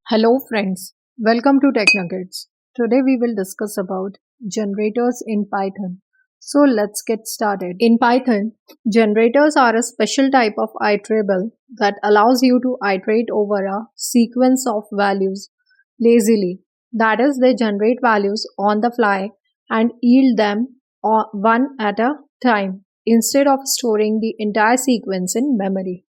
Hello friends, welcome to TechNuggets. Today we will discuss about generators in Python. So let's get started. In Python, generators are a special type of iterable that allows you to iterate over a sequence of values lazily. That is, they generate values on the fly and yield them one at a time instead of storing the entire sequence in memory.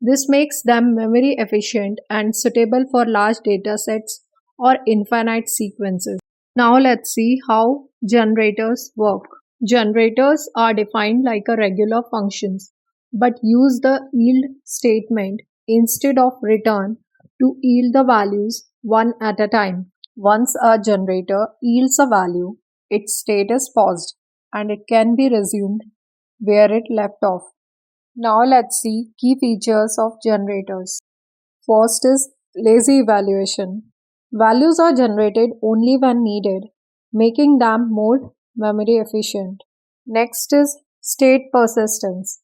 This makes them memory efficient and suitable for large datasets or infinite sequences. Now let's see how generators work. Generators are defined like a regular functions but use the yield statement instead of return to yield the values one at a time. Once a generator yields a value, its state is paused and it can be resumed where it left off. Now let's see key features of generators. First is lazy evaluation. Values are generated only when needed, making them more memory efficient. Next is state persistence.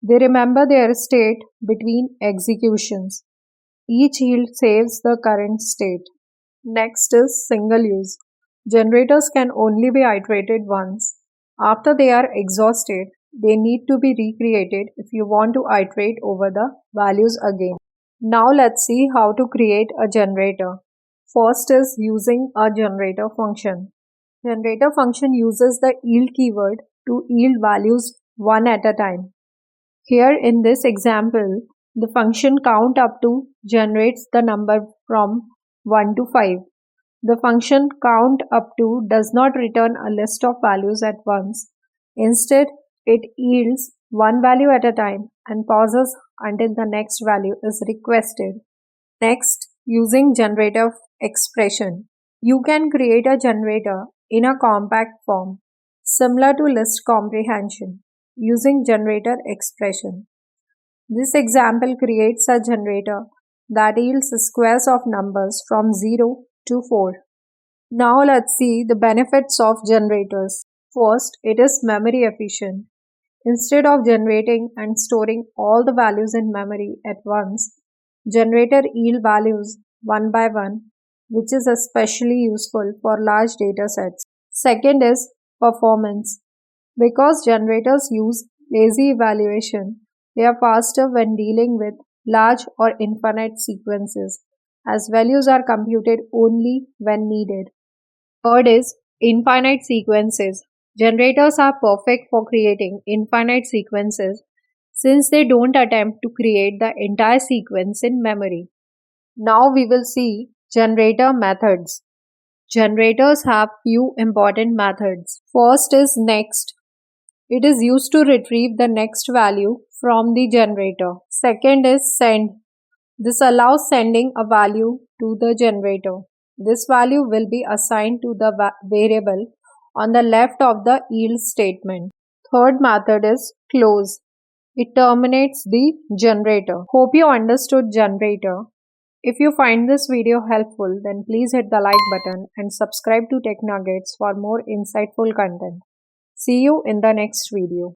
They remember their state between executions. Each yield saves the current state. Next is single use. Generators can only be iterated once. After they are exhausted, they need to be recreated if you want to iterate over the values again. Now let's see how to create a generator. First is using a generator function. Generator function uses the yield keyword to yield values one at a time. Here in this example, the function count up to generates the number from 1 to 5. The function count up to does not return a list of values at once. Instead, it yields one value at a time and pauses until the next value is requested. Next, using generator expression. You can create a generator in a compact form, similar to list comprehension, using generator expression. This example creates a generator that yields squares of numbers from 0 to 4. Now let's see the benefits of generators. First, it is memory efficient. Instead of generating and storing all the values in memory at once, generator yield values one by one, which is especially useful for large data sets. Second is performance. Because generators use lazy evaluation, they are faster when dealing with large or infinite sequences, as values are computed only when needed. Third is infinite sequences. Generators are perfect for creating infinite sequences since they don't attempt to create the entire sequence in memory. Now we will see generator methods. Generators have few important methods. First is next. It is used to retrieve the next value from the generator. Second is send. This allows sending a value to the generator. This value will be assigned to the variable on the left of the yield statement. Third method is close. It terminates the generator. Hope you understood generator. If you find this video helpful, then please hit the like button and subscribe to TechNuggets for more insightful content. See you in the next video.